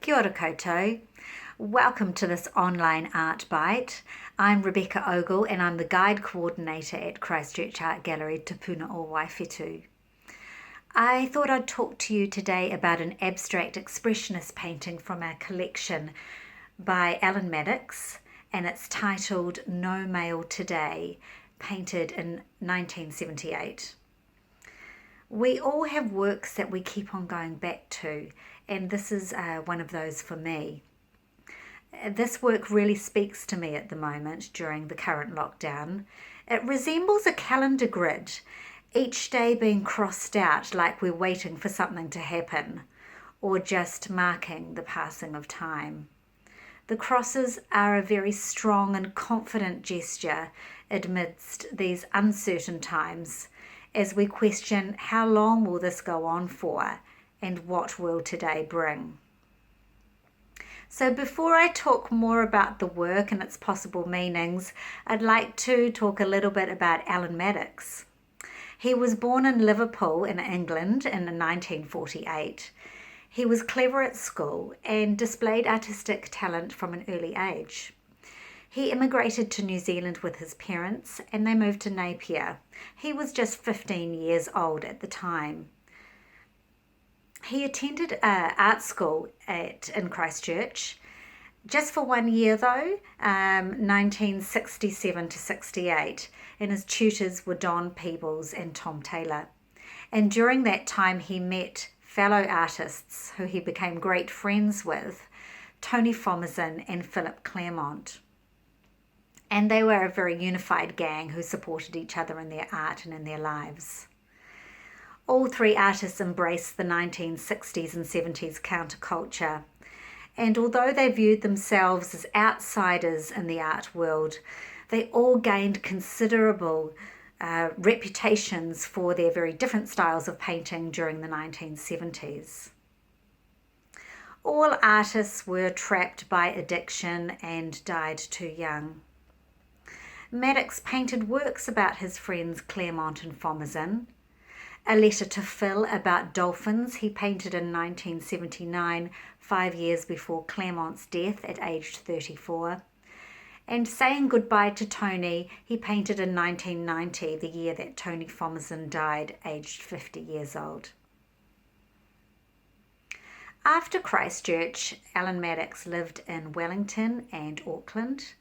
Kia ora koutou. Welcome to this online art bite. I'm Rebecca Ogle and I'm the guide coordinator at Christchurch Art Gallery Te Puna o Waifetu. I thought I'd talk to you today about an abstract expressionist painting from our collection by Maddox, and it's titled No Mail Today, painted in 1978. We all have works that we keep on going back to, and this is one of those for me. This work really speaks to me at the moment during the current lockdown. It resembles a calendar grid, each day being crossed out like we're waiting for something to happen, or just marking the passing of time. The crosses are a very strong and confident gesture amidst these uncertain times, as we question how long will this go on for and what will today bring. So before I talk more about the work and its possible meanings, I'd like to talk a little bit about Maddox. He was born in Liverpool in England in 1948. He was clever at school and displayed artistic talent from an early age. He immigrated to New Zealand with his parents and they moved to Napier. He was just 15 years old at the time. He attended art school in Christchurch, just for 1 year though, 1967 to 68, and his tutors were Don Peebles and Tom Taylor. And during that time he met fellow artists who he became great friends with, Tony Fomison and Philip Claremont. And they were a very unified gang who supported each other in their art and in their lives. All three artists embraced the 1960s and 70s counterculture, and although they viewed themselves as outsiders in the art world, they all gained considerable reputations for their very different styles of painting during the 1970s. All artists were trapped by addiction and died too young. Maddox painted works about his friends Claremont and Fomison. A Letter to Phil about dolphins he painted in 1979, 5 years before Claremont's death at aged 34. And Saying Goodbye to Tony he painted in 1990, the year that Tony Fomison died, aged 50 years old. After Christchurch, Maddox lived in Wellington and Auckland.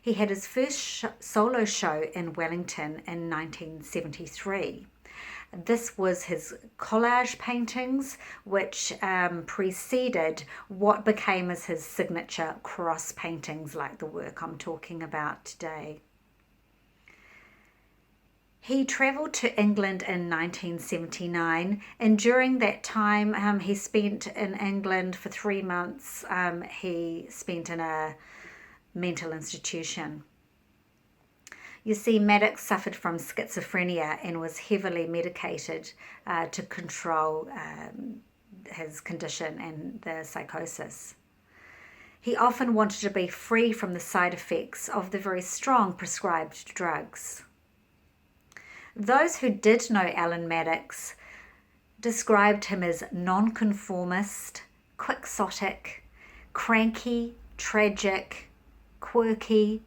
He had his first solo show in Wellington in 1973. This was his collage paintings, which preceded what became as his signature cross paintings, like the work I'm talking about today. He travelled to England in 1979, and during that time he spent in England for 3 months. He spent in a mental institution. You see, Maddox suffered from schizophrenia and was heavily medicated to control his condition and the psychosis. He often wanted to be free from the side effects of the very strong prescribed drugs. Those who did know Maddox described him as nonconformist, quixotic, cranky, tragic, quirky,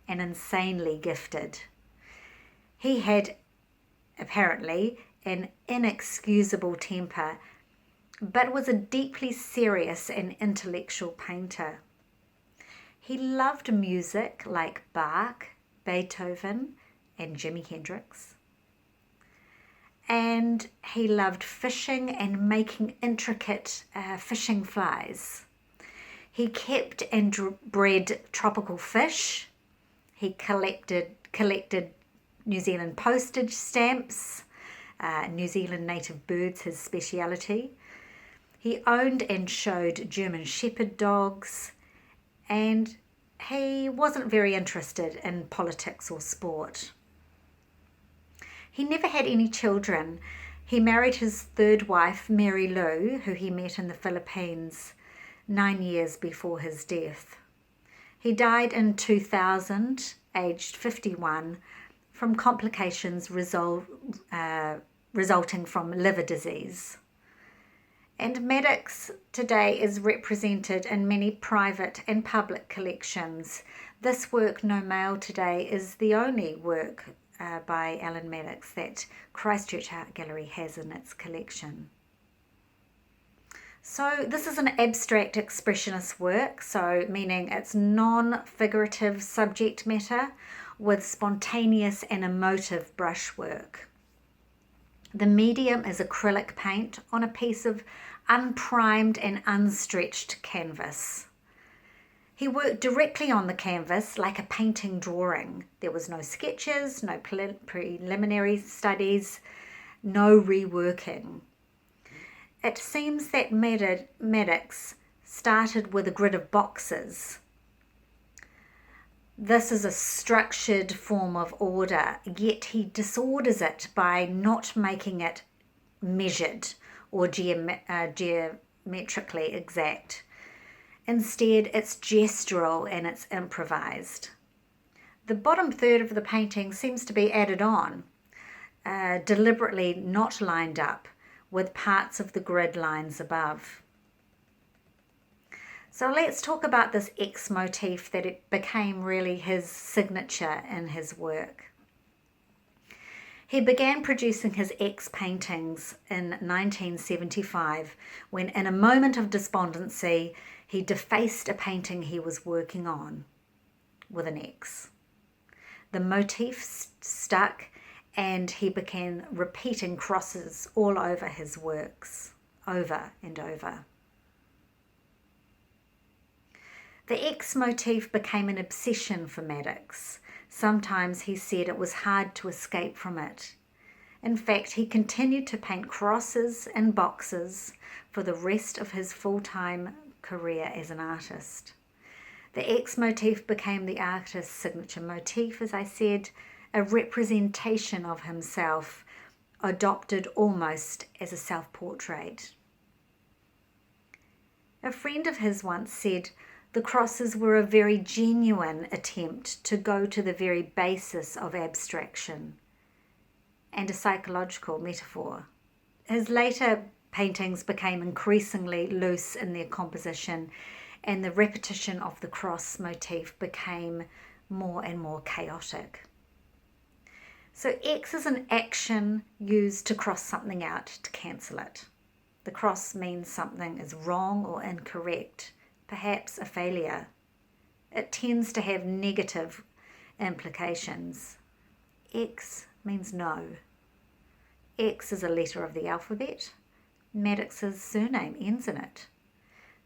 and insanely gifted. He had apparently an inexcusable temper, but was a deeply serious and intellectual painter. He loved music like Bach, Beethoven, and Jimi Hendrix. And he loved fishing and making intricate fishing flies. He kept and bred tropical fish. He collected New Zealand postage stamps, New Zealand native birds, his speciality. He owned and showed German Shepherd dogs, and he wasn't very interested in politics or sport. He never had any children. He married his third wife, Mary Lou, who he met in the Philippines 9 years before his death. He died in 2000, aged 51, from complications resulting from liver disease. And Maddox today is represented in many private and public collections. This work, No Male Today, is the only work by Alan Maddox that Christchurch Art Gallery has in its collection. So this is an abstract expressionist work, so meaning it's non-figurative subject matter with spontaneous and emotive brushwork. The medium is acrylic paint on a piece of unprimed and unstretched canvas. He worked directly on the canvas like a painting drawing. There was no sketches, no preliminary studies, no reworking. It seems that Maddox started with a grid of boxes. This is a structured form of order, yet he disorders it by not making it measured or geometrically exact. Instead, it's gestural and it's improvised. The bottom third of the painting seems to be added on, deliberately not lined up with parts of the grid lines above. So let's talk about this X motif that it became really his signature in his work. He began producing his X paintings in 1975 when, in a moment of despondency, he defaced a painting he was working on with an X. The motif stuck and he began repeating crosses all over his works, over and over. The X motif became an obsession for Maddox. Sometimes he said it was hard to escape from it. In fact, he continued to paint crosses and boxes for the rest of his full-time career as an artist. The X motif became the artist's signature motif, as I said, a representation of himself, adopted almost as a self-portrait. A friend of his once said, the crosses were a very genuine attempt to go to the very basis of abstraction and a psychological metaphor. His later paintings became increasingly loose in their composition, and the repetition of the cross motif became more and more chaotic. So X is an action used to cross something out, to cancel it. The cross means something is wrong or incorrect, perhaps a failure. It tends to have negative implications. X means no. X is a letter of the alphabet. Maddox's surname ends in it.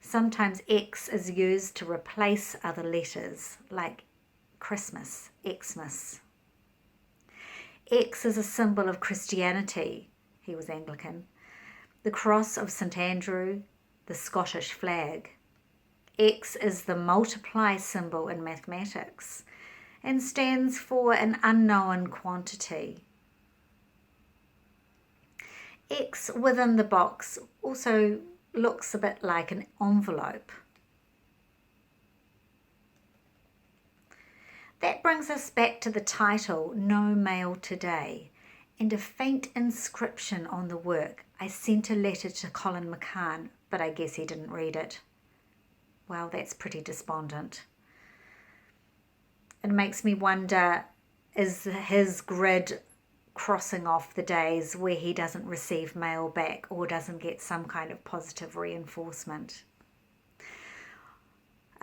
Sometimes X is used to replace other letters, like Christmas, Xmas. X is a symbol of Christianity. He was Anglican. The cross of St. Andrew, the Scottish flag. X is the multiply symbol in mathematics and stands for an unknown quantity. X within the box also looks a bit like an envelope. That brings us back to the title, No Male Today, and a faint inscription on the work. I sent a letter to Colin McCann, but I guess he didn't read it. Well, that's pretty despondent. It makes me wonder, is his grid crossing off the days where he doesn't receive mail back or doesn't get some kind of positive reinforcement?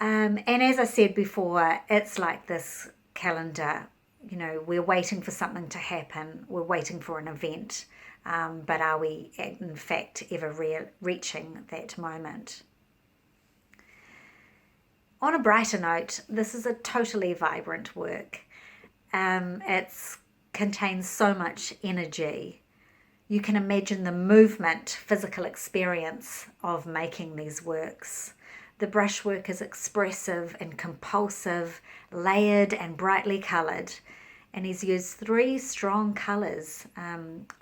And as I said before, it's like this calendar. You know, we're waiting for something to happen. We're waiting for an event. But are we, in fact, ever reaching that moment? On a brighter note, this is a totally vibrant work. It contains so much energy. You can imagine the movement, physical experience of making these works. The brushwork is expressive and compulsive, layered and brightly coloured. And he's used 3 strong colours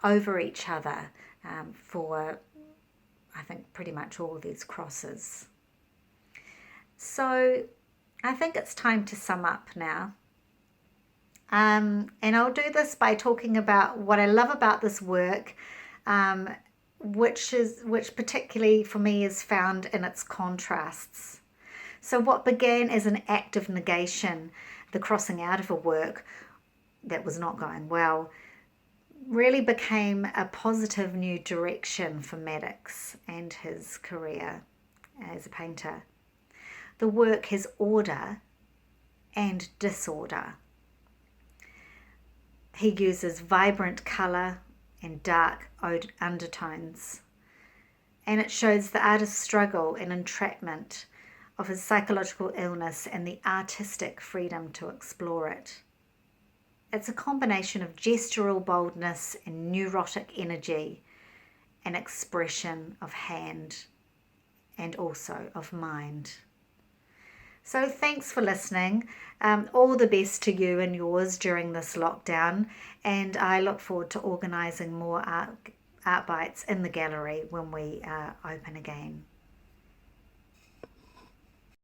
over each other for, I think, pretty much all of these crosses. So I think it's time to sum up now. And I'll do this by talking about what I love about this work. which particularly for me is found in its contrasts. So what began as an act of negation, the crossing out of a work that was not going well, really became a positive new direction for Maddox and his career as a painter. The work has order and disorder. He uses vibrant colour and dark undertones, and it shows the artist's struggle and entrapment of his psychological illness and the artistic freedom to explore it. It's a combination of gestural boldness and neurotic energy, an expression of hand and also of mind. So thanks for listening. All the best to you and yours during this lockdown, and I look forward to organising more art bites in the gallery when we open again.